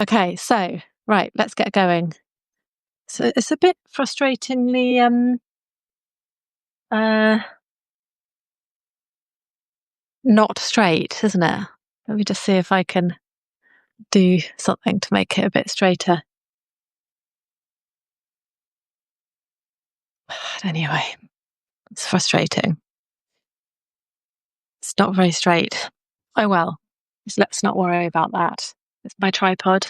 Okay, so right, let's get going. So it's a bit frustratingly uh not straight, isn't it? Let me just see if I can do something to make it a bit straighter. Anyway, it's frustrating. It's not very straight. Oh well, let's not worry about that. It's my tripod.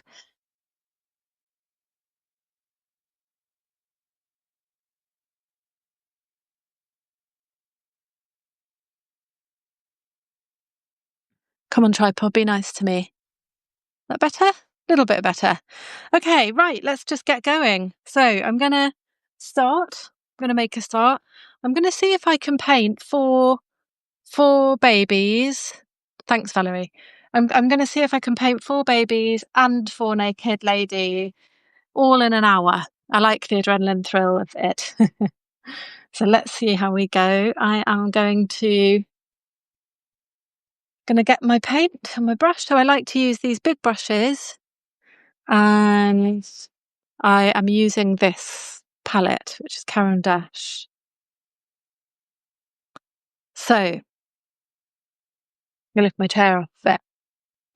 Come on, tripod, be nice to me. That better? A little bit better. Okay, right, let's just get going. So I'm going to start. I'm going to make a start. I'm going to see if I can paint four babies. Thanks, Valerie. I'm going to see if I can paint four babies and four naked lady all in an hour. I like the adrenaline thrill of it. So let's see how we go. I am going to get my paint and my brush. So I like to use these big brushes, and I am using this palette, which is Caran d'Ache. So I'm going to lift my chair off it.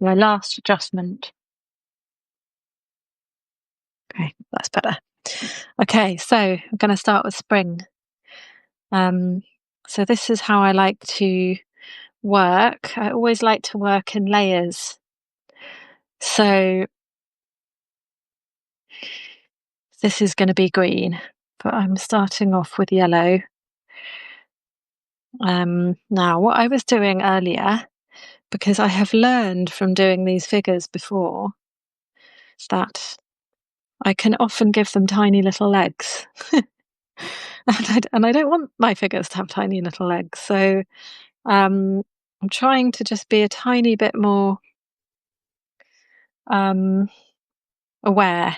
My last adjustment. Okay, that's better. Okay, so I'm going to start with spring. So this is how I like to work. I always like to work in layers. So this is going to be green, but I'm starting off with yellow. Now, what I was doing earlier, because I have learned from doing these figures before, that I can often give them tiny little legs. and I don't want my figures to have tiny little legs. So I'm trying to just be a tiny bit more aware.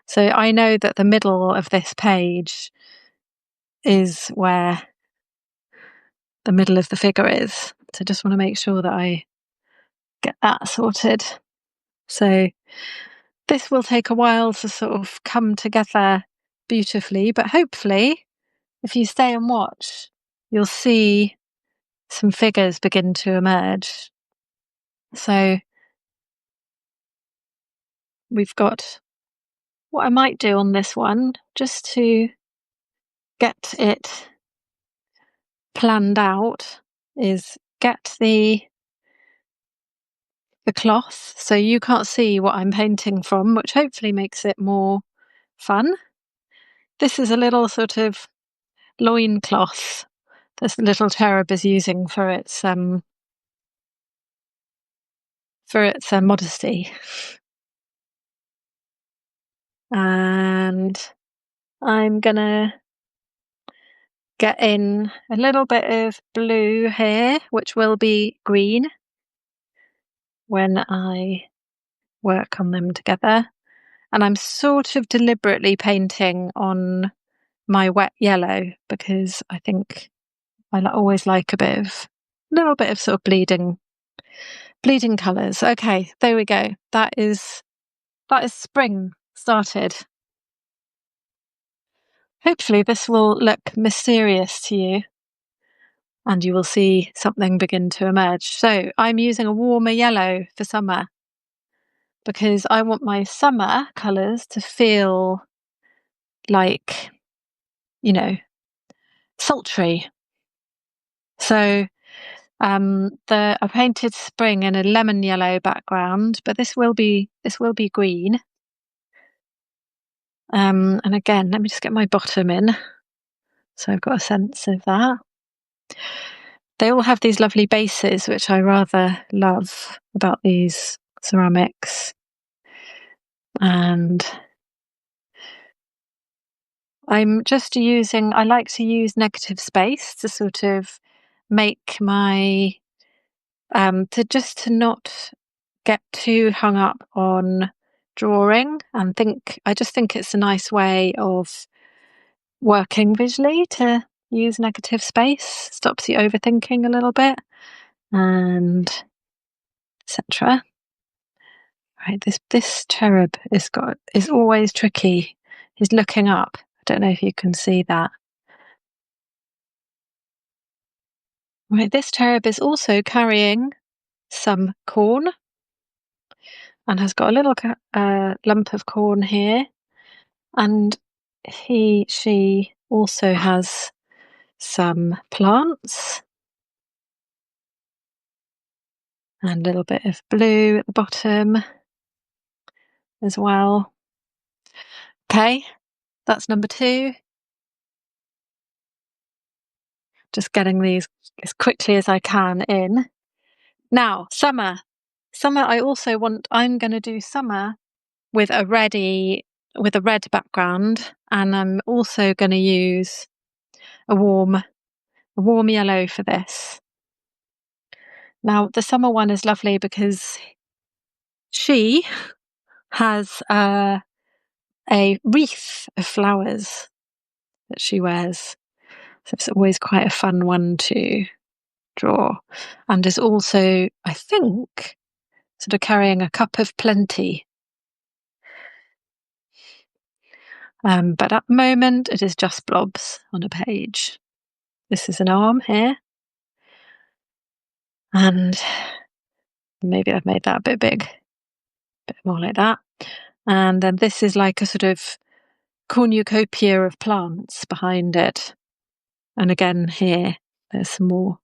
So I know that the middle of this page is where the middle of the figure is. So just want to make sure that I get that sorted. So this will take a while to sort of come together beautifully, but hopefully if you stay and watch, you'll see some figures begin to emerge. So we've got what I might do on this one, just to get it planned out, is get the cloth so you can't see what I'm painting from, which hopefully makes it more fun. This is a little sort of loincloth this little cherub is using for its modesty. And I'm gonna get in a little bit of blue here, which will be green when I work on them together. And I'm sort of deliberately painting on my wet yellow because I think I always like a little bit of sort of bleeding colours. Okay, there we go. That is spring started. Hopefully this will look mysterious to you and you will see something begin to emerge. So I'm using a warmer yellow for summer because I want my summer colours to feel like, sultry. So I painted spring in a lemon yellow background, but this will be green. And again, let me just get my bottom in so I've got a sense of that. They all have these lovely bases, which I rather love about these ceramics. And I'm just I like to use negative space to sort of make my, to not get too hung up on drawing and I just think it's a nice way of working visually to use negative space. Stops you overthinking a little bit and etc. Right, this cherub is always tricky. He's looking up. I don't know if you can see that. Right, this cherub is also carrying some corn and has got a little lump of corn here, and she also has some plants and a little bit of blue at the bottom as well. Okay, that's number 2. Just getting these as quickly as I can in. Now, summer. Summer, I'm going to do summer with a red background, and I'm also going to use a warm yellow for this. Now, the summer one is lovely because she has a wreath of flowers that she wears. So it's always quite a fun one to draw, and is also, I think, sort of carrying a cup of plenty. But at the moment, it is just blobs on a page. This is an arm here, and maybe I've made that a bit big, a bit more like that. And then this is like a sort of cornucopia of plants behind it. And again, here, there's some more.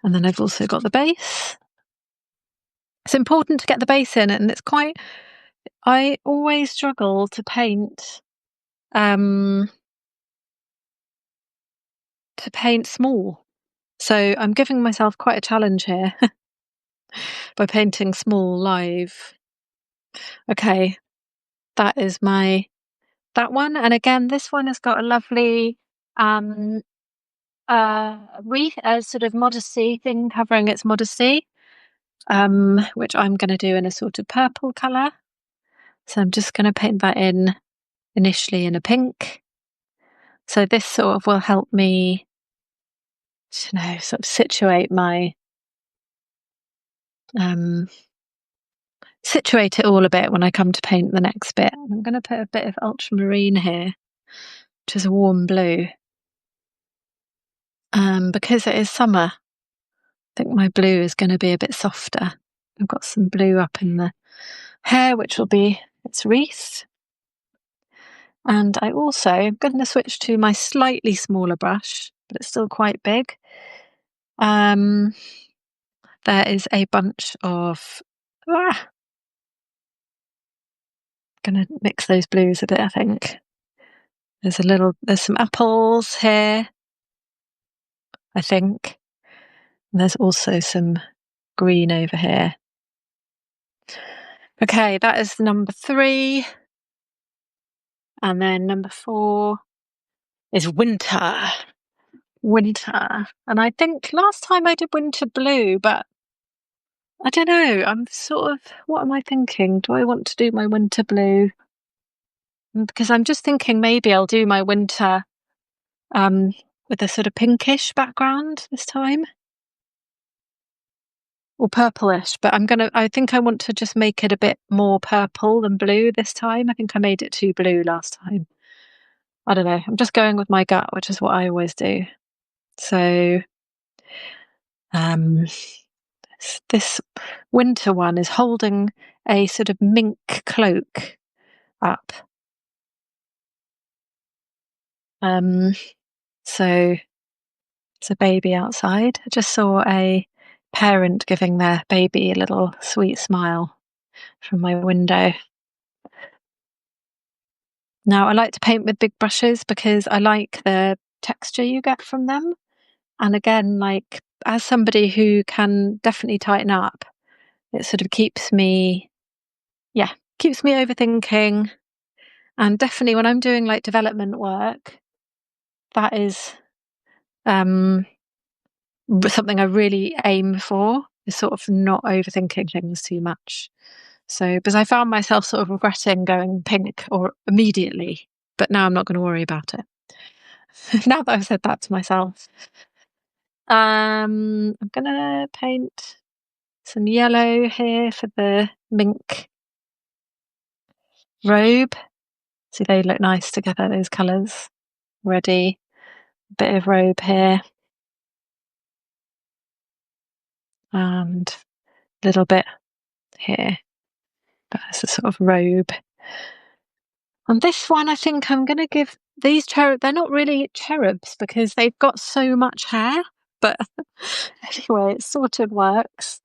And then I've also got the base. It's important to get the base in, and I always struggle to paint small. So I'm giving myself quite a challenge here by painting small live. Okay, that is that one. And again, this one has got a lovely wreath, a sort of modesty thing covering its modesty, which I'm going to do in a sort of purple colour. So I'm just going to paint that in initially in a pink. So this sort of will help me, sort of situate situate it all a bit when I come to paint the next bit. I'm going to put a bit of ultramarine here, which is a warm blue. Because it is summer, I think my blue is going to be a bit softer. I've got some blue up in the hair, which will be its wreath. And I also am going to switch to my slightly smaller brush, but it's still quite big. There is a bunch of... going to mix those blues a bit, I think. There's some apples here, I think. And there's also some green over here. Okay, that is number 3. And then number 4 is winter. Winter. And I think last time I did winter blue, but I don't know. I'm sort of, what am I thinking? Do I want to do my winter blue? Because I'm just thinking maybe I'll do my winter with a sort of pinkish background this time. Or purplish, but I think I want to just make it a bit more purple than blue this time. I think I made it too blue last time. I don't know. I'm just going with my gut, which is what I always do. So, this winter one is holding a sort of mink cloak up. So it's a baby outside. I just saw a parent giving their baby a little sweet smile from my window. Now, I like to paint with big brushes because I like the texture you get from them. And again, like, as somebody who can definitely tighten up, it sort of keeps me overthinking. And definitely when I'm doing like development work, that is something I really aim for, is sort of not overthinking things too much. So, because I found myself sort of regretting going pink or immediately, but now I'm not going to worry about it. Now that I've said that to myself. I'm going to paint some yellow here for the mink robe. See, they look nice together, those colours. Already. A bit of robe here. And a little bit here. That's a sort of robe. On this one, I think I'm going to give these they're not really cherubs because they've got so much hair, but anyway, it sort of works.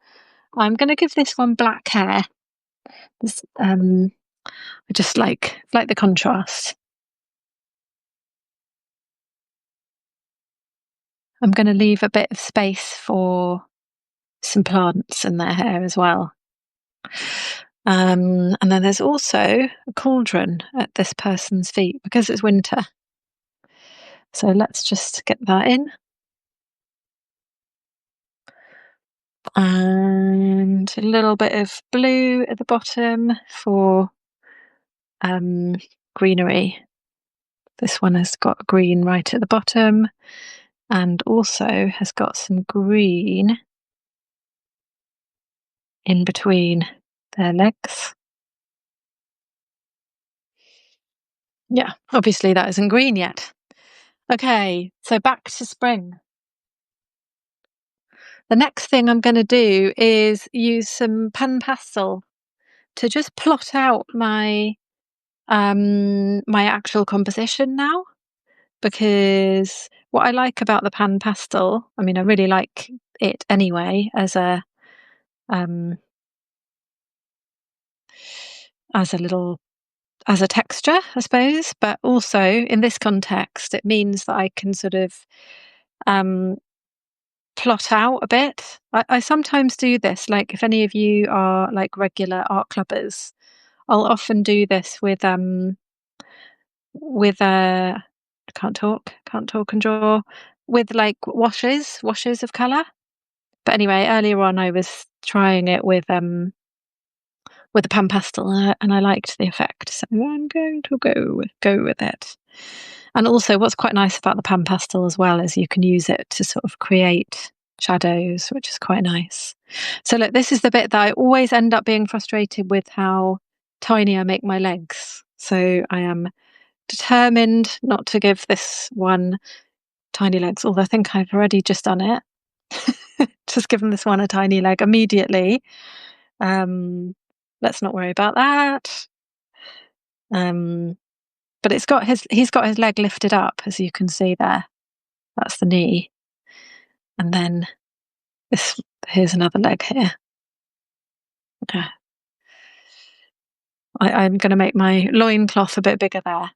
I'm going to give this one black hair. I just like the contrast. I'm going to leave a bit of space for some plants in their hair as well. And then there's also a cauldron at this person's feet because it's winter. So let's just get that in. And a little bit of blue at the bottom for greenery. This one has got green right at the bottom and also has got some green in between their legs. Yeah, obviously that isn't green yet. Okay, so back to spring. The next thing I'm going to do is use some pen pastel to just plot out my my actual composition now, because what I like about the pan pastel, I mean, I really like it anyway as a little as a texture, I suppose, but also in this context, it means that I can sort of plot out a bit. I sometimes do this, like if any of you are like regular art clubbers, I'll often do this with can't talk and draw with like washes of colour. But anyway, earlier on I was trying it with the pan pastel and I liked the effect, so I'm going to go with it. And also what's quite nice about the pan pastel as well is you can use it to sort of create shadows, which is quite nice. So look, this is the bit that I always end up being frustrated with, how tiny I make my legs. So I am determined not to give this one tiny legs, although I think I've already just done it. Just given this one a tiny leg immediately. Let's not worry about that. But he's got his leg lifted up, as you can see there. That's the knee. And then here's another leg here. Okay. I'm going to make my loincloth a bit bigger there.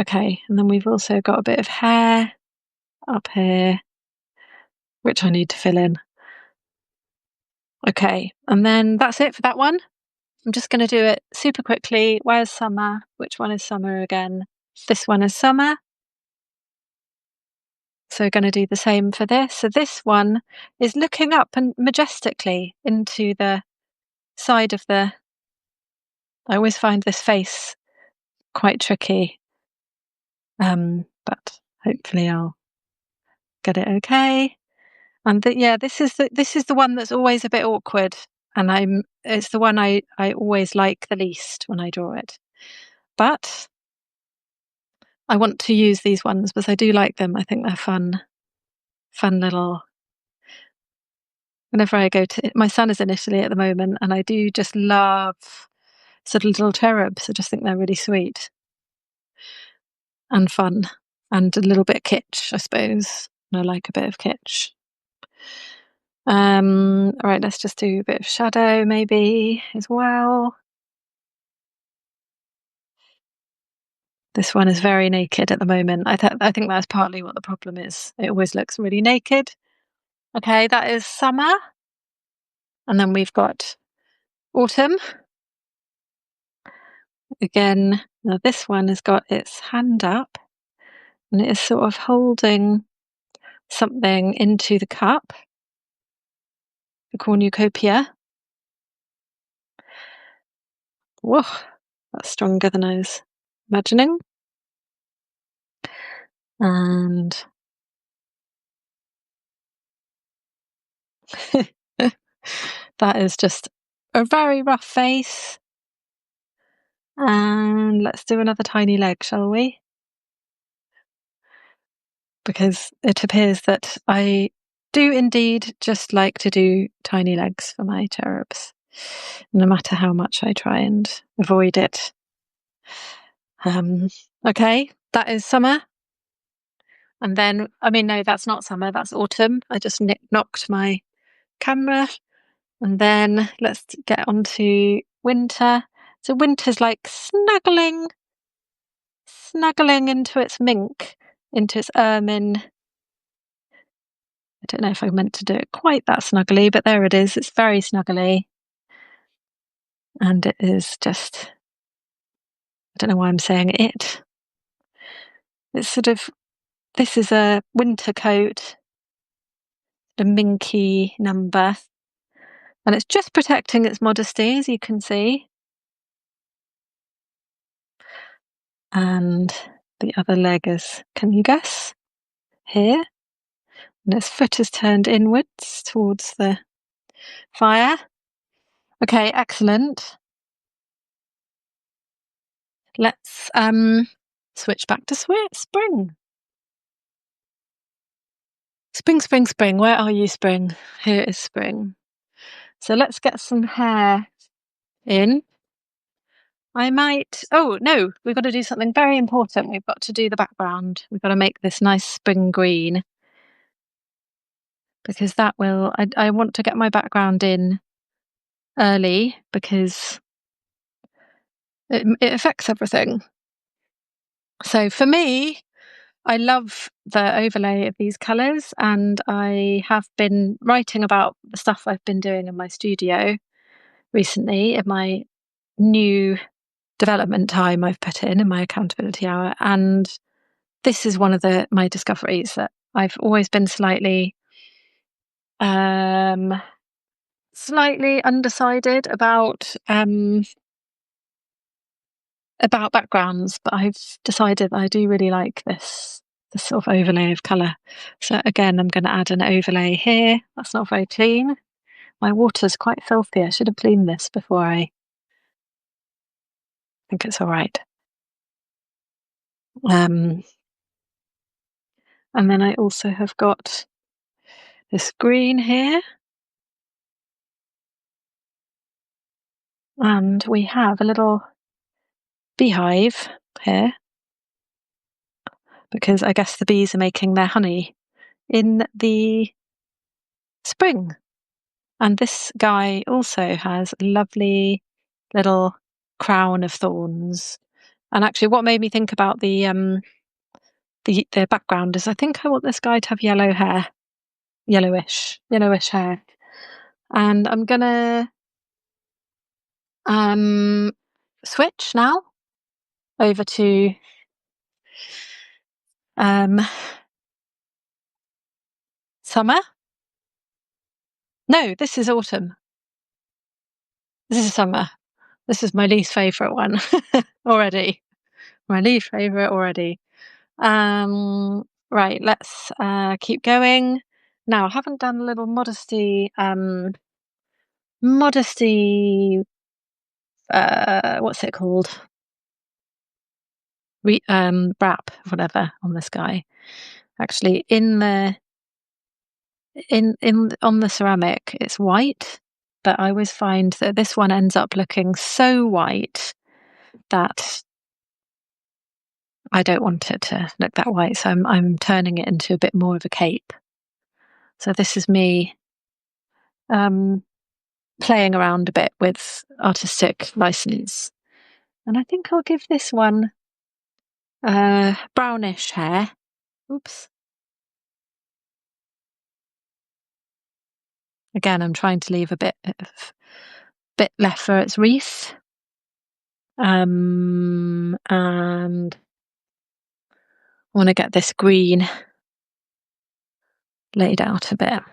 Okay, and then we've also got a bit of hair up here, which I need to fill in. Okay, and then that's it for that one. I'm just going to do it super quickly. Where's summer? Which one is summer again? This one is summer. So we're going to do the same for this. So this one is looking up and majestically into the side of the... I always find this face quite tricky. But hopefully I'll get it okay. And this is the one that's always a bit awkward, and it's the one I always like the least when I draw it. But I want to use these ones because I do like them. I think they're fun little... Whenever I go to... My son is in Italy at the moment, and I do just love sort of little cherubs. I just think they're really sweet and fun and a little bit kitsch, I suppose. And I like a bit of kitsch. All right, let's just do a bit of shadow maybe as well. This one is very naked at the moment. I think that's partly what the problem is. It always looks really naked. Okay, that is summer. And then we've got autumn. Again, now this one has got its hand up and it is sort of holding something into the cup, the cornucopia. Whoa, that's stronger than I was imagining. And that is just a very rough face. then let's do another tiny leg, shall we? Because it appears that I do indeed just like to do tiny legs for my cherubs, no matter how much I try and avoid it. Okay, that is summer. And then, no, that's not summer, that's autumn. I just knocked my camera. And then let's get on to winter. So winter's like snuggling into its mink, into its ermine. I don't know if I meant to do it quite that snuggly, but there it is. It's very snuggly. And it is just, I don't know why I'm saying it. It's sort of, this is a winter coat, a minky number. And it's just protecting its modesty, as you can see. And the other leg is, can you guess? Here. And its foot is turned inwards towards the fire. Okay, excellent. Let's switch back to spring. Spring, spring, spring. Where are you, spring? Here is spring. So let's get some hair in. Oh no, we've got to do something very important. We've got to do the background. We've got to make this nice spring green, because that will, I want to get my background in early because it affects everything. So for me, I love the overlay of these colours, and I have been writing about the stuff I've been doing in my studio recently, in my new development time I've put in my accountability hour. And this is one of my discoveries, that I've always been slightly undecided about backgrounds, but I've decided I do really like this sort of overlay of colour. So again, I'm going to add an overlay here. That's not very clean. My water's quite filthy. I should have cleaned this before. I think it's all right. And then I also have got this green here. And we have a little beehive here, because I guess the bees are making their honey in the spring. And this guy also has a lovely little crown of thorns. And actually, what made me think about the background is, I think I want this guy to have yellow hair, yellowish hair. And I'm gonna switch now over to summer. No, this is autumn. This is summer. This is my least favourite one already. My least favourite already. Right, let's keep going. Now, I haven't done a little modesty, what's it called? Wrap, whatever, on this guy. Actually, on the ceramic, it's white, but I always find that this one ends up looking so white that I don't want it to look that white. So I'm turning it into a bit more of a cape. So this is me playing around a bit with artistic license. And I think I'll give this one brownish hair. Oops. Again, I'm trying to leave a bit left for its wreath. And I want to get this green laid out a bit.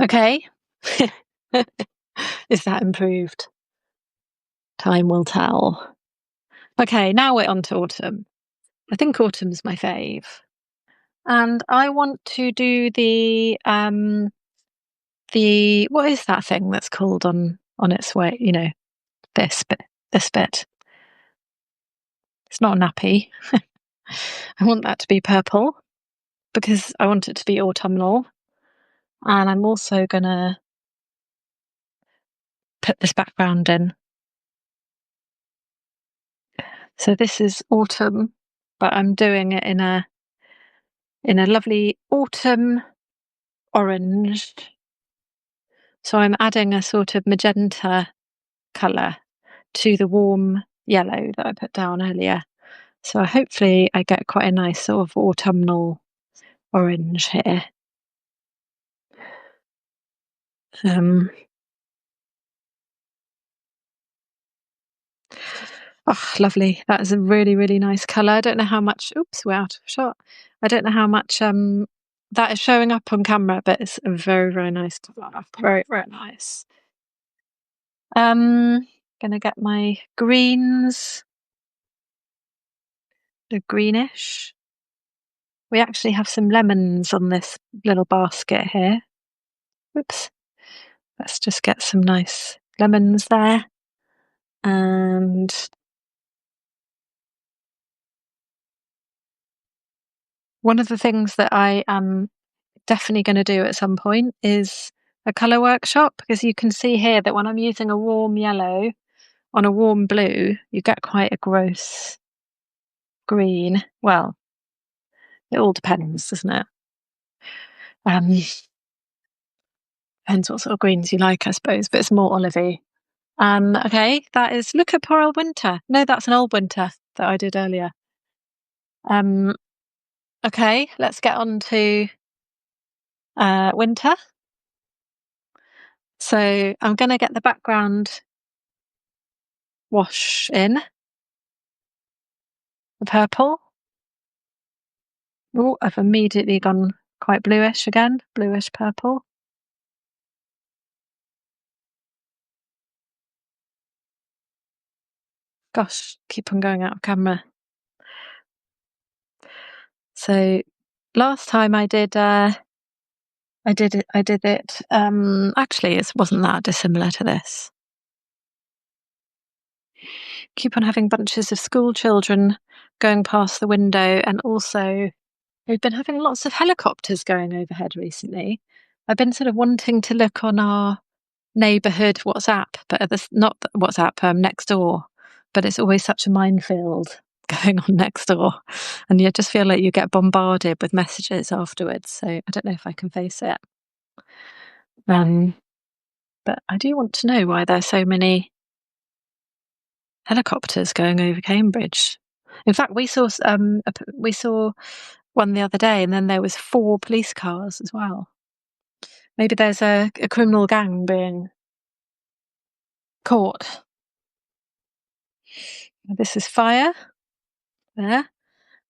Okay. Is that improved? Time will tell. Okay, now we're on to autumn. I think autumn's my fave. And I want to do the what is that thing that's called on its way, this bit. This bit. It's not a nappy. I want that to be purple because I want it to be autumnal. And I'm also going to put this background in. So this is autumn, but I'm doing it in a lovely autumn orange. So I'm adding a sort of magenta colour to the warm yellow that I put down earlier. So hopefully I get quite a nice sort of autumnal orange here. Oh, lovely. That is a really, really nice colour. I don't know how much, oops, we're out of shot. I don't know how much that is showing up on camera, but it's a very, very nice colour. Very, very nice. Gonna get my greens. The greenish. We actually have some lemons on this little basket here. Oops. Let's just get some nice lemons there. And one of the things that I am definitely going to do at some point is a colour workshop, because you can see here that when I'm using a warm yellow on a warm blue, you get quite a gross green. Well, it all depends, doesn't it? Depends what sort of greens you like, I suppose, but it's more olivey. Okay, that is, look at poor old winter. No, that's an old winter that I did earlier. Okay, let's get on to winter. So I'm going to get the background wash in. The purple. Oh, I've immediately gone quite bluish again, bluish purple. Gosh, keep on going out of camera. So last time I did it. Actually, it wasn't that dissimilar to this. Keep on having bunches of school children going past the window, and also we've been having lots of helicopters going overhead recently. I've been sort of wanting to look on our neighbourhood WhatsApp, but not WhatsApp, next door. But it's always such a minefield going on next door, and you just feel like you get bombarded with messages afterwards. So I don't know if I can face it. But I do want to know why there's so many helicopters going over Cambridge. In fact, we saw one the other day, and then there was 4 police cars as well. Maybe there's a criminal gang being caught. This is fire there.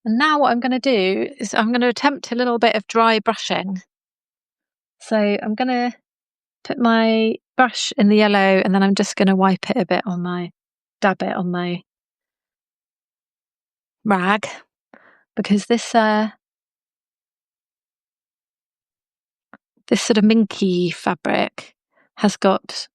And now what I'm going to do is I'm going to attempt a little bit of dry brushing. So I'm going to put my brush in the yellow, and then I'm just going to wipe it a bit dab it on my rag, because this sort of minky fabric has got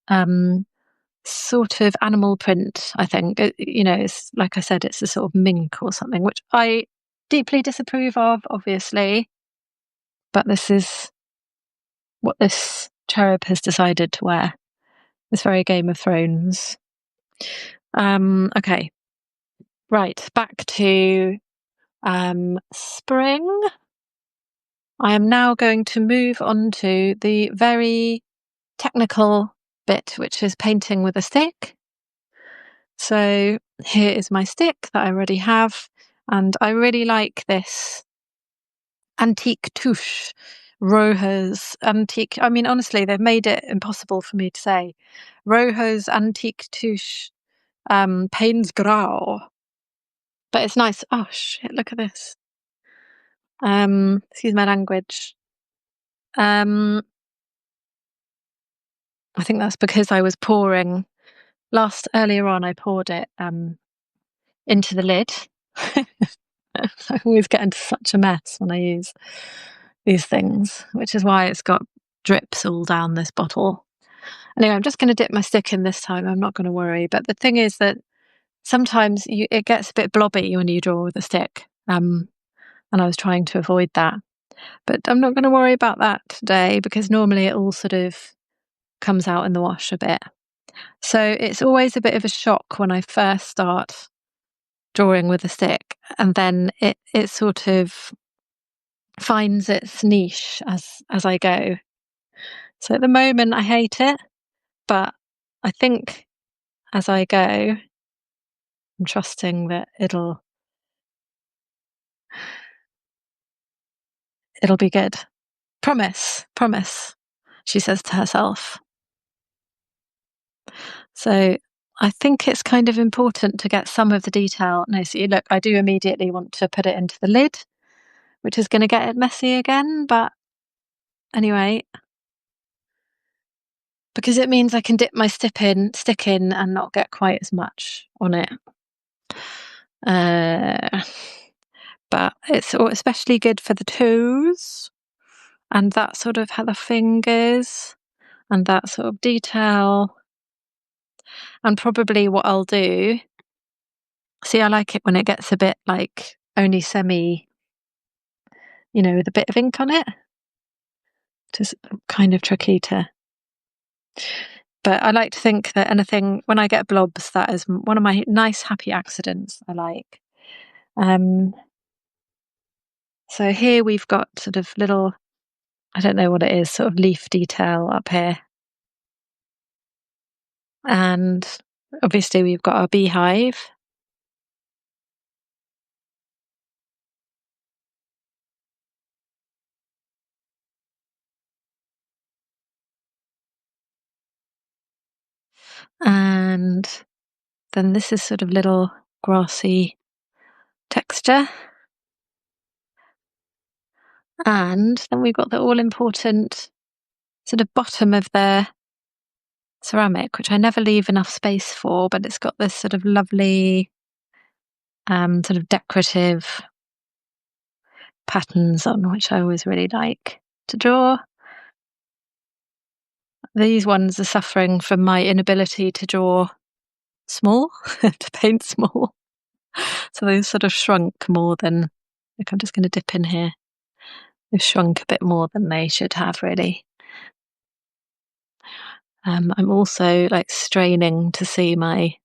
sort of animal print, I think. It's like I said, it's a sort of mink or something, which I deeply disapprove of, obviously. But this is what this cherub has decided to wear. It's very Game of Thrones. Okay. Right, back to spring. I am now going to move on to the very technical bit, which is painting with a stick. So here is my stick that I already have, and I really like this antique touche. Rojo's antique. I mean, honestly, they've made it impossible for me to say. Rojo's antique touche, Payne's Grau. But it's nice. Oh shit! Look at this. Excuse my language. I think that's because I was pouring earlier on. I poured it into the lid. I always get into such a mess when I use these things, which is why it's got drips all down this bottle. Anyway, I'm just going to dip my stick in this time. I'm not going to worry. But the thing is that sometimes it gets a bit blobby when you draw with a stick. And I was trying to avoid that. But I'm not going to worry about that today because normally it all sort of comes out in the wash a bit. So it's always a bit of a shock when I first start drawing with a stick, and then it sort of finds its niche as I go. So at the moment I hate it, but I think as I go, I'm trusting that it'll be good. Promise, promise, she says to herself. So I think it's kind of important to get some of the detail. No, see, look, I do immediately want to put it into the lid, which is going to get it messy again. But anyway, because it means I can dip my stick in and not get quite as much on it. But it's especially good for the toes and that sort of the fingers and that sort of detail. And probably what I'll do, see, I like it when it gets a bit like only semi, with a bit of ink on it. It's kind of tricky to, but I like to think that anything, when I get blobs, that is one of my nice happy accidents I like. So here we've got sort of little, I don't know what it is, sort of leaf detail up here. And obviously we've got our beehive. And then this is sort of little grassy texture. And then we've got the all important sort of bottom of the ceramic, which I never leave enough space for, but it's got this sort of lovely sort of decorative patterns on, which I always really like to draw. These ones are suffering from my inability to draw small, to paint small. So they've sort of shrunk more than, I'm just going to dip in here. They've shrunk a bit more than they should have, really. I'm also like straining to see my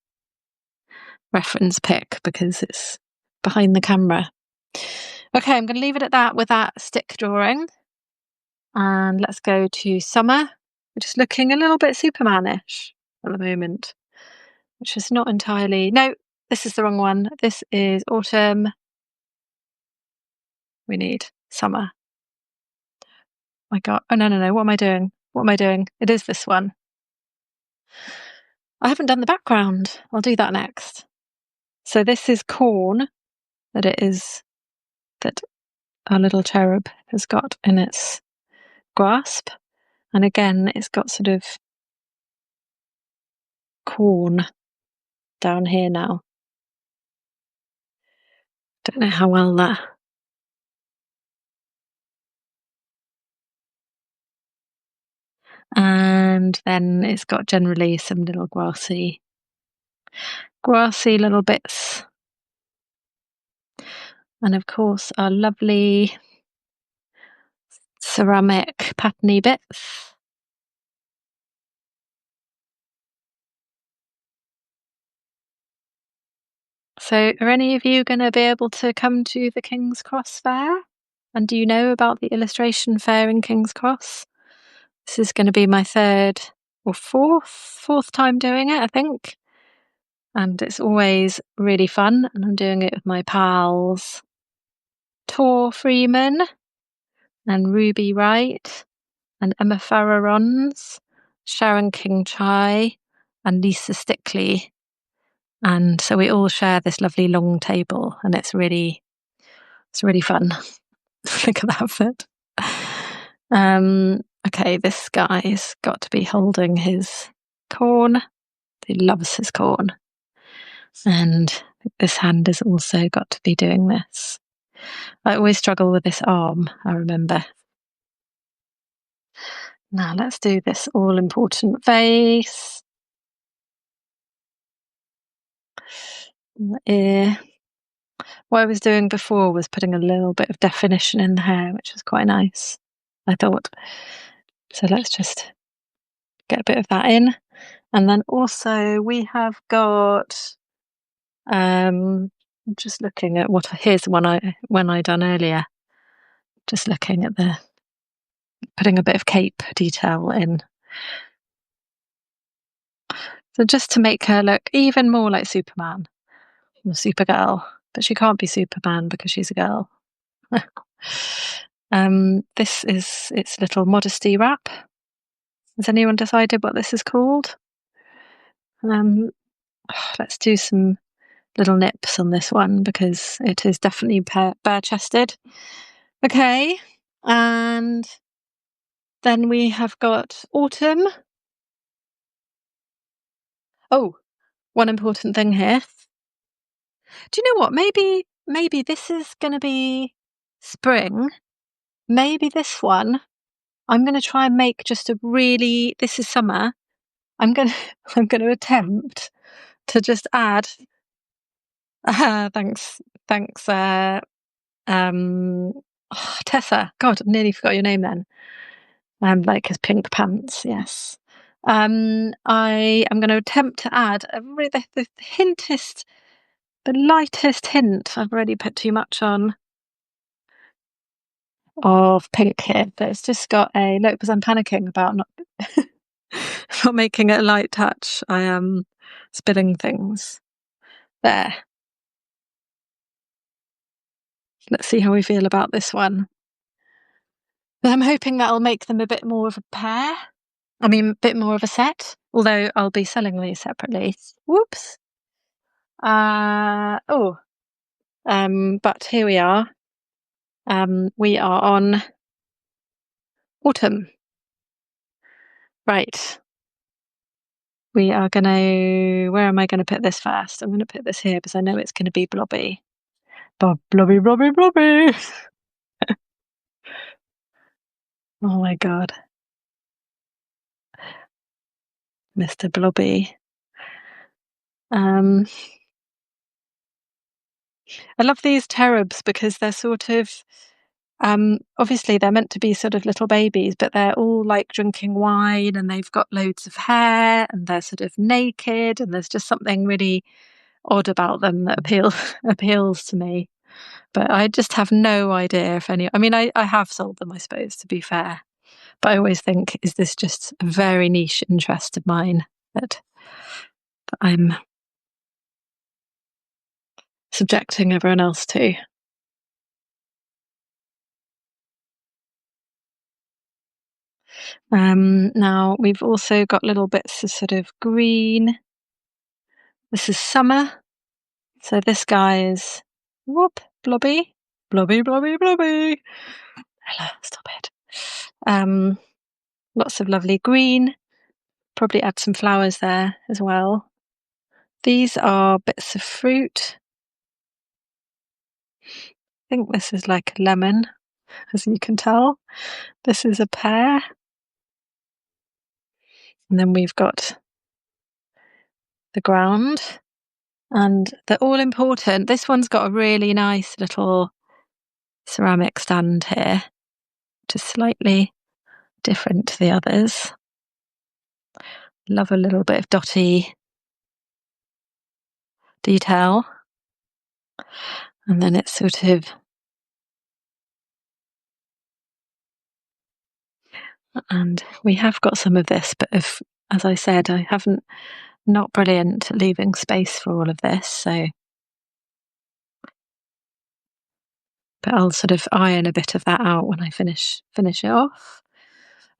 reference pick because it's behind the camera. Okay, I'm going to leave it at that with that stick drawing. And let's go to summer, which is looking a little bit Superman-ish at the moment, which is not entirely... No, this is the wrong one. This is autumn. We need summer. My God. Oh, no. What am I doing? It is this one. I haven't done the background. I'll do that next. So this is corn that our little cherub has got in its grasp. And again, it's got sort of corn down here now. Don't know how well that... And then it's got generally some little grassy little bits. And of course our lovely ceramic patterny bits. So are any of you going to be able to come to the King's Cross Fair? And do you know about the illustration fair in King's Cross? This is going to be my third or fourth time doing it, I think. And it's always really fun. And I'm doing it with my pals, Tor Freeman and Ruby Wright and Emma Farrarons, Sharon King Chai and Lisa Stickley. And so we all share this lovely long table and it's really fun. Look at that fit. Okay, this guy's got to be holding his corn. He loves his corn. And this hand has also got to be doing this. I always struggle with this arm, I remember. Now let's do this all-important face. The ear. What I was doing before was putting a little bit of definition in the hair, which was quite nice, I thought. So let's just get a bit of that in. And then also we have got, just looking at here's one I done earlier. Just looking at putting a bit of cape detail in. So just to make her look even more like Superman or Supergirl, but she can't be Superman because she's a girl. This is its little modesty wrap. Has anyone decided what this is called? Let's do some little nips on this one because it is definitely bare-chested. Okay, and then we have got autumn. Oh, one important thing here. Do you know what? Maybe this is going to be spring. Maybe this one I'm going to try and make just this is summer. I'm going to attempt to just add thanks Tessa. God, I nearly forgot your name then. Like his pink pants, yes. I am going to attempt to add the lightest hint. I've already put too much on of pink here, but it's just got a look because I'm panicking about not not making it a light touch. I am spilling things. There. Let's see how we feel about this one. But I'm hoping that'll make them a bit more of a pair. I mean, a bit more of a set. Although I'll be selling these separately. Whoops. But here we are. We are on autumn. Right. We are going to... Where am I going to put this first? I'm going to put this here because I know it's going to be blobby. Blobby. Oh my God. Mr. Blobby. I love these cherubs because they're sort of... obviously they're meant to be sort of little babies, but they're all like drinking wine and they've got loads of hair and they're sort of naked and there's just something really odd about them that appeals to me. But I just have no idea if any... I mean, I have sold them, I suppose, to be fair. But I always think, is this just a very niche interest of mine that I'm subjecting everyone else to? Now we've also got little bits of sort of green. This is summer. So this guy is blobby. Ella, stop it. Lots of lovely green. Probably add some flowers there as well. These are bits of fruit. I think this is like a lemon, as you can tell. This is a pear. And then we've got the ground. And they're all important. This one's got a really nice little ceramic stand here, which is slightly different to the others. Love a little bit of dotty detail. And then it's sort of... And we have got some of this, but as I said, I haven't... Not brilliant at leaving space for all of this, so... But I'll sort of iron a bit of that out when I finish it off.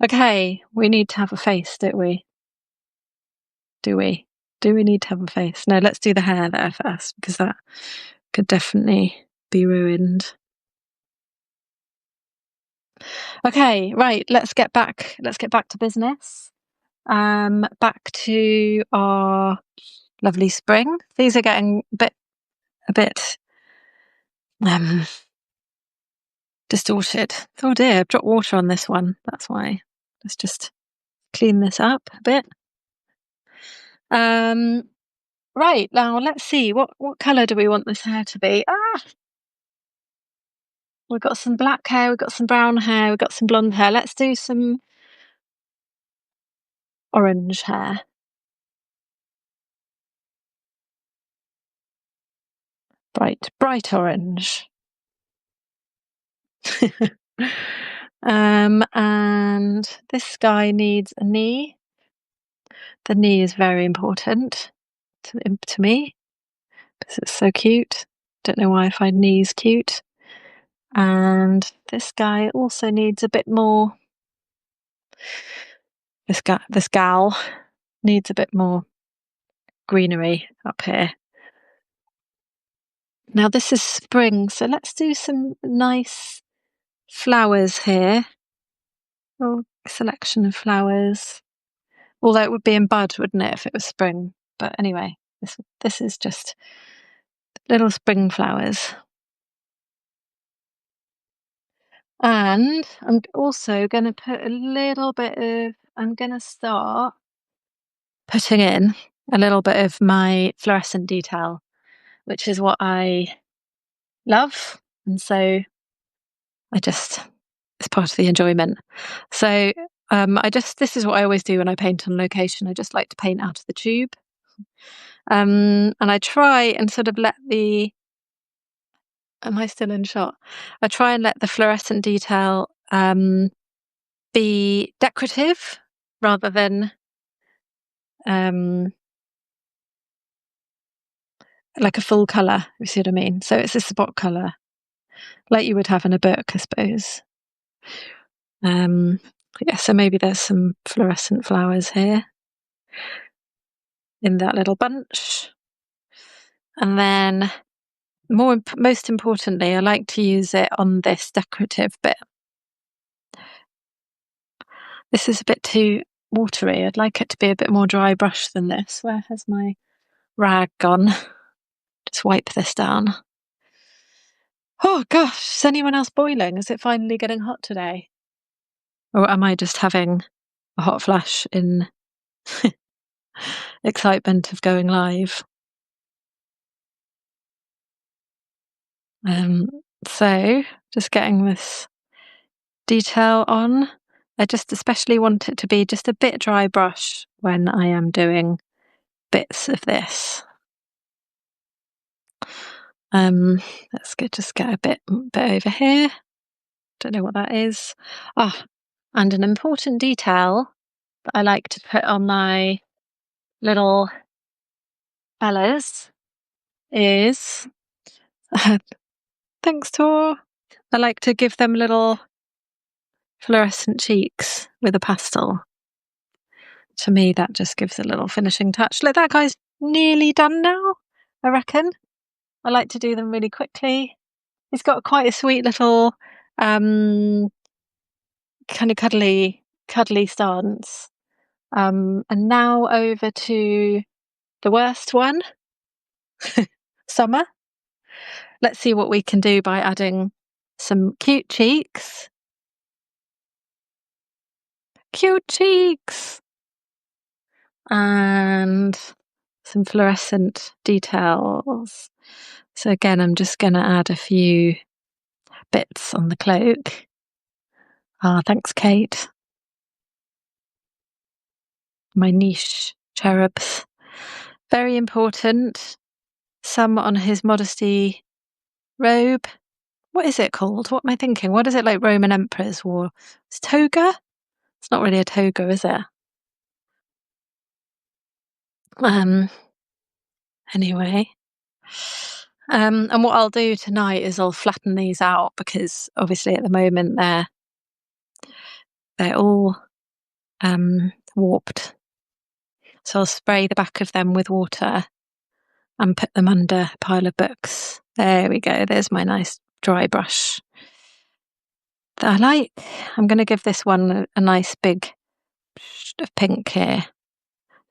Okay, we need to have a face, don't we? Do we need to have a face? No, let's do the hair there first, because that could definitely be ruined. Okay, right, let's get back to business. Back to our lovely spring. These are getting a bit distorted. Oh dear, I've dropped water on this one. That's why. Let's just clean this up a bit. Right, now let's see, what colour do we want this hair to be? We've got some black hair, we've got some brown hair, we've got some blonde hair. Let's do some orange hair. Bright orange. And this guy needs a knee. The knee is very important to me because it's so cute. Don't know why I find knees cute. And this guy also needs a bit more. This gal needs a bit more greenery up here. Now this is spring, so let's do some nice flowers here. Oh, selection of flowers. Although it would be in bud, wouldn't it, if it was spring? But anyway, this is just little spring flowers. And I'm also going to put a little bit of, I'm going to start putting in a little bit of my fluorescent detail, which is what I love. And so it's part of the enjoyment. So this is what I always do when I paint on location. I just like to paint out of the tube. And I try and sort of am I still in shot? I try and let the fluorescent detail be decorative rather than like a full colour, if you see what I mean. So it's a spot colour, like you would have in a book, I suppose. So maybe there's some fluorescent flowers here in that little bunch. And then most importantly, I like to use it on this decorative bit. This is a bit too watery. I'd like it to be a bit more dry brush than this. Where has my rag gone? Just wipe this down. Oh gosh, is anyone else boiling? Is it finally getting hot today? Or am I just having a hot flash in excitement of going live? So just getting this detail on. I just especially want it to be just a bit dry brush when I am doing bits of this. Let's just get a bit over here. Don't know what that is. And an important detail that I like to put on my little fellas is thanks, Tor. I like to give them little fluorescent cheeks with a pastel. To me, that just gives a little finishing touch. Look, that guy's nearly done now, I reckon. I like to do them really quickly. He's got quite a sweet little kind of cuddly stance. And now over to the worst one, Summer. Let's see what we can do by adding some cute cheeks. Cute cheeks! And some fluorescent details. So again, I'm just going to add a few bits on the cloak. Thanks, Kate. My niche cherubs. Very important. Some on his modesty robe. What is it called? What am I thinking? What is it like Roman emperors wore? It's toga? It's not really a toga, is it? Anyway. And what I'll do tonight is I'll flatten these out because obviously at the moment they're all warped. So I'll spray the back of them with water and put them under a pile of books. There we go. There's my nice dry brush that I like. I'm going to give this one a nice big of pink here,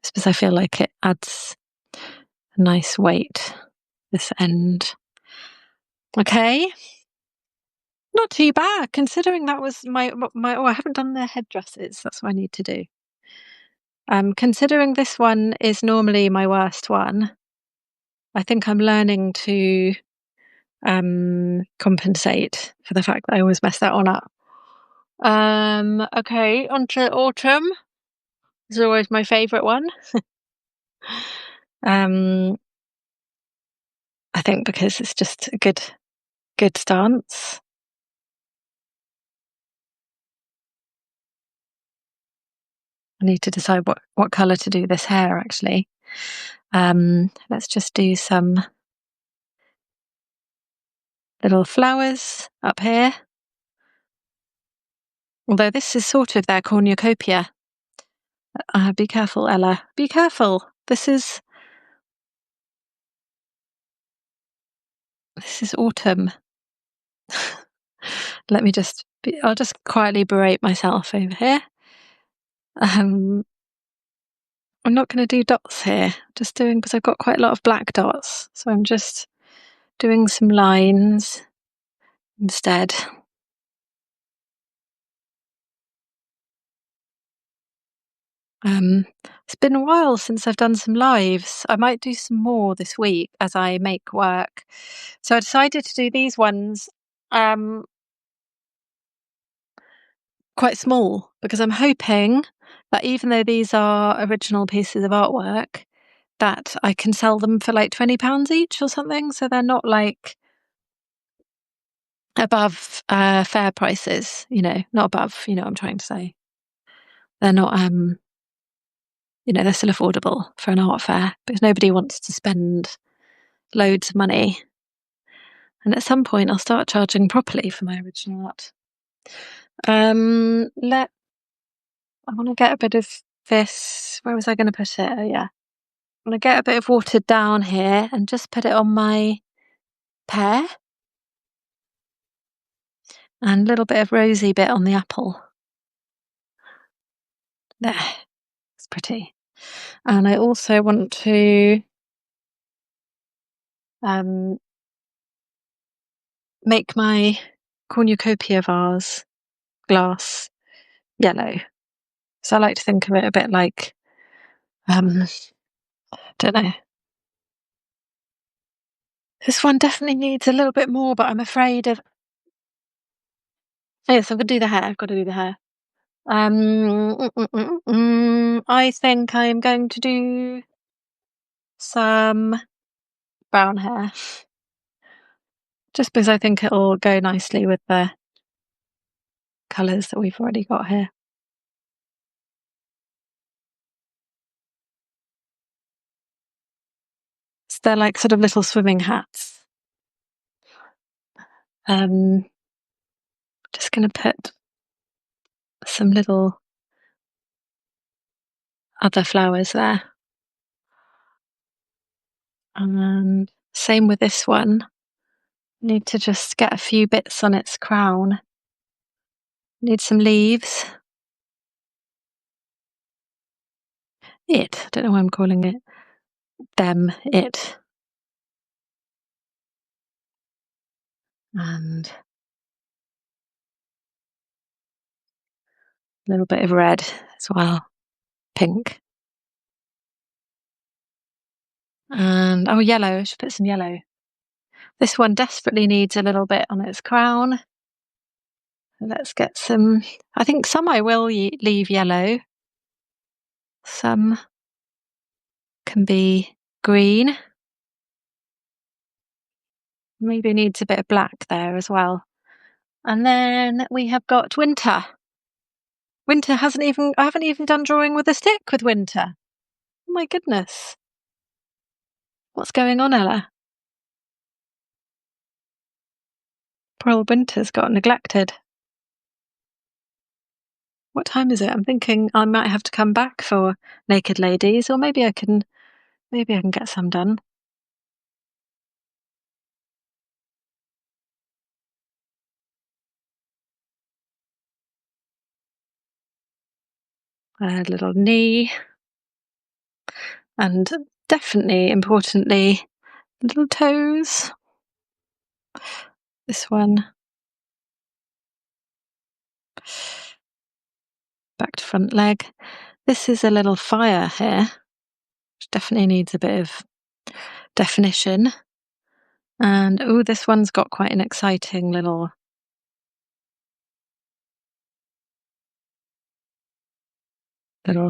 just because I feel like it adds a nice weight this end. Okay. Not too bad, considering that was my. Oh, I haven't done their headdresses. That's what I need to do. Considering this one is normally my worst one, I think I'm learning to compensate for the fact that I always mess that one up. Okay, on to autumn. This is always my favourite one. Um, I think because it's just a good stance. I need to decide what colour to do this hair actually. Let's just do some little flowers up here. Although this is sort of their cornucopia. Be careful, Ella. Be careful. This is autumn. I'll just quietly berate myself over here. I'm not going to do dots here. Just doing, because I've got quite a lot of black dots. So I'm just doing some lines instead. It's been a while since I've done some lives. I might do some more this week as I make work. So I decided to do these ones quite small, because I'm hoping that even though these are original pieces of artwork, that I can sell them for like £20 each or something. So they're not like above fair prices, not above, what I'm trying to say. They're not, they're still affordable for an art fair, because nobody wants to spend loads of money. And at some point I'll start charging properly for my original art. I want to get a bit of this. Where was I going to put it? Oh, yeah. I'm going to get a bit of water down here and just put it on my pear. And a little bit of rosy bit on the apple. There. It's pretty. And I also want to make my cornucopia vase glass yellow. So I like to think of it a bit like, don't know. This one definitely needs a little bit more, but I'm afraid of. Yes, I'm going to do the hair. I've got to do the hair. I think I am going to do some brown hair, just because I think it'll go nicely with the colours that we've already got here. So they're like sort of little swimming hats. Just going to put some little other flowers there. And same with this one. Need to just get a few bits on its crown. Need some leaves. I don't know why I'm calling it it. And a little bit of red as well. Pink. And yellow. I should put some yellow. This one desperately needs a little bit on its crown. Let's get some. I think some I will leave yellow. Some can be green. Maybe needs a bit of black there as well. And then we have got winter. Winter I haven't even done drawing with a stick with winter. Oh my goodness. What's going on, Ella? Poor old winter's got neglected. What time is it? I'm thinking I might have to come back for naked ladies, or maybe I can get some done. A little knee. And definitely, importantly, little toes. This one Back to front leg. This is a little fire here, which definitely needs a bit of definition. And oh, this one's got quite an exciting little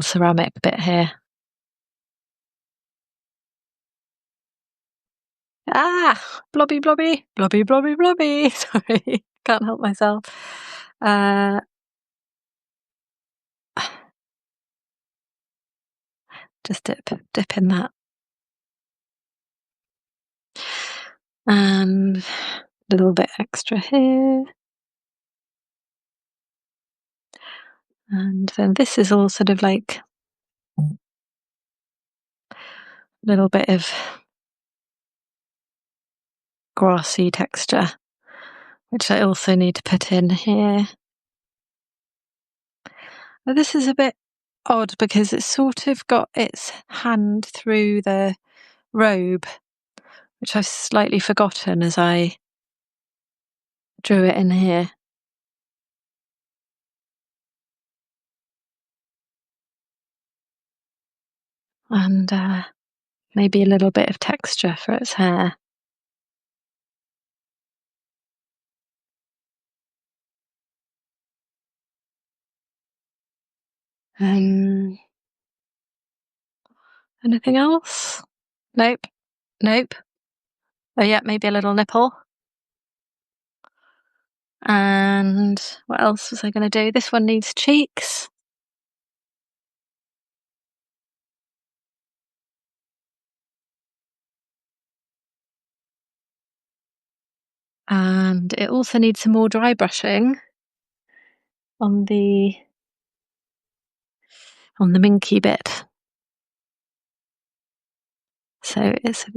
ceramic bit here. Ah, blobby, blobby, blobby, blobby, blobby. Sorry, can't help myself. Just dip in that. And a little bit extra here. And then this is all sort of like a little bit of grassy texture, which I also need to put in here. Now, this is a bit odd because it's sort of got its hand through the robe, which I've slightly forgotten as I drew it in here. And maybe a little bit of texture for its hair. Anything else? Nope. Nope. Oh yeah, maybe a little nipple. And what else was I going to do? This one needs cheeks. And it also needs some more dry brushing on the minky bit. So it's a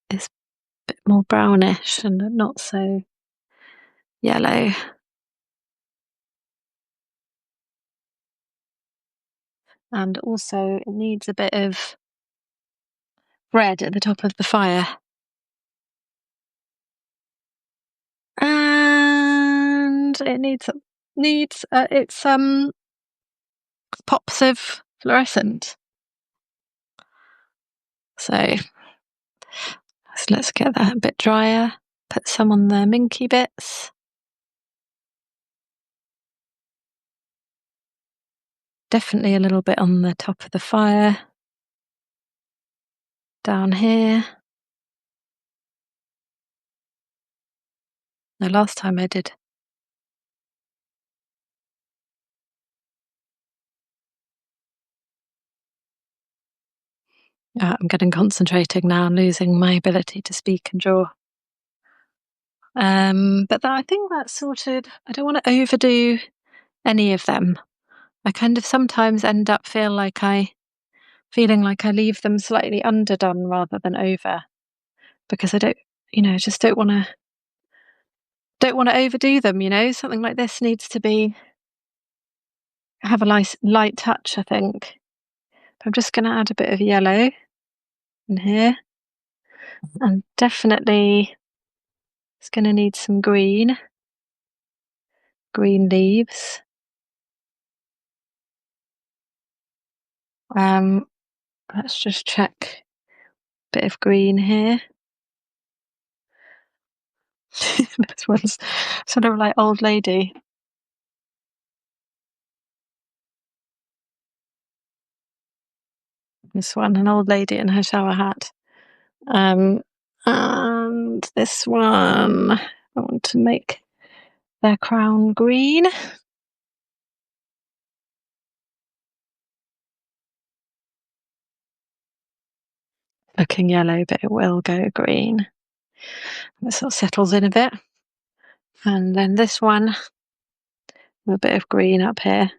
bit more brownish and not so yellow. And also it needs a bit of red at the top of the fire. And it needs its pops of fluorescent. So let's get that a bit drier. Put some on the minky bits. Definitely a little bit on the top of the fire. Down here. The last time I did. I'm getting concentrating now and losing my ability to speak and draw. But I think that's sorted. I don't want to overdo any of them. I kind of sometimes end up feeling like I leave them slightly underdone rather than over, because I don't want to overdo them. Something like this needs to have a nice light touch, I think. I'm just going to add a bit of yellow in here, and definitely it's going to need some green leaves. Let's just check a bit of green here. This one's sort of like old lady. This one, an old lady in her shower hat. And this one, I want to make their crown green. Looking yellow, but it will go green. This sort of settles in a bit. And then this one, a bit of green up here.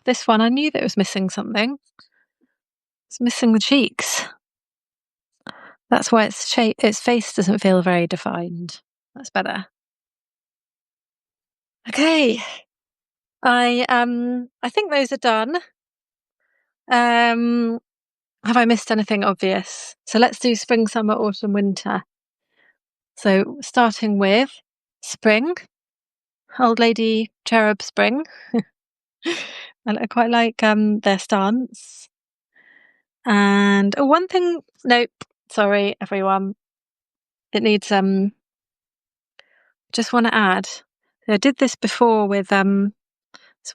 This one, I knew that it was missing something. It's missing the cheeks. That's why its face doesn't feel very defined. That's better. Okay. I think those are done. Have I missed anything obvious? So let's do spring, summer, autumn, winter. So starting with Spring, Old Lady Cherub Spring. I quite like their stance. And one thing, nope, sorry everyone. It needs just want to add. I did this before with that's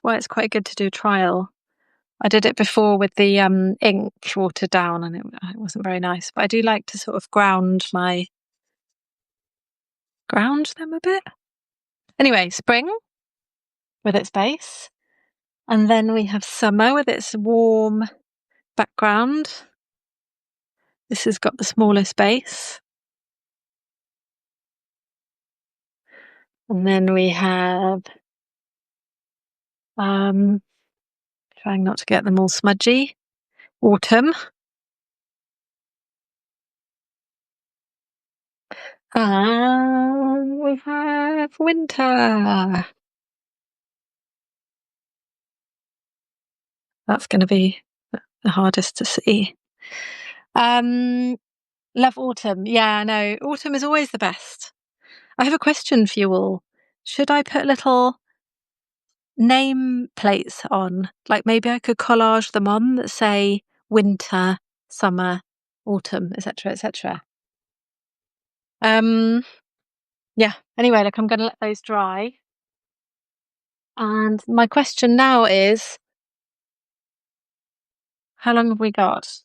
why it's quite good to do a trial. I did it before with the ink watered down and it wasn't very nice. But I do like to sort of ground them a bit. Anyway, Spring with its base. And then we have Summer with its warm background. This has got the smallest base. And then we have trying not to get them all smudgy. Autumn. And we have Winter. That's going to be the hardest to see. Love Autumn. Yeah, no, Autumn is always the best. I have a question for you all. Should I put little name plates on? Like maybe I could collage them on that say winter, summer, autumn, etc., etc. Yeah. Anyway, look, I'm going to let those dry. And my question now is, how long have we got?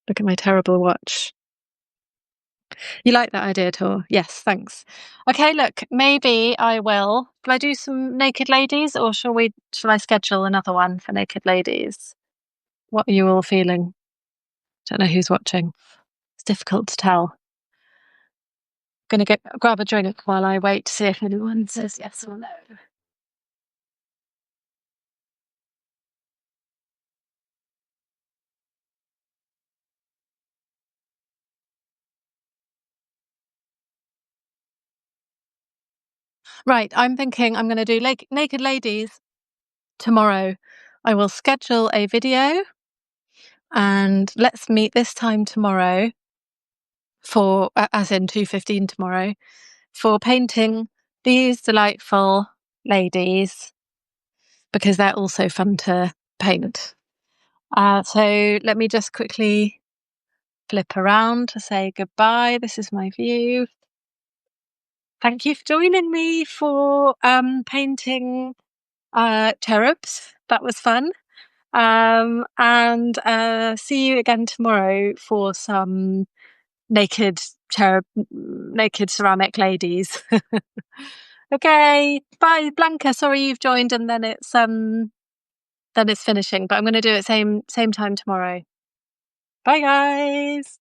Look at my terrible watch. You like that idea, Tor? Yes, thanks. Okay, look, maybe I will. Shall I do some naked ladies or shall I schedule another one for naked ladies? What are you all feeling? Don't know who's watching. It's difficult to tell. Gonna grab a drink while I wait to see if anyone says yes or no. Right, I'm thinking I'm going to do naked ladies tomorrow. I will schedule a video and let's meet this time tomorrow for, as in 2:15 tomorrow, for painting these delightful ladies because they're also fun to paint. So let me just quickly flip around to say goodbye. This is my view. Thank you for joining me for painting cherubs. That was fun. And see you again tomorrow for some naked ceramic ladies. Okay, bye, Blanca. Sorry you've joined, and then it's finishing. But I'm going to do it same time tomorrow. Bye, guys.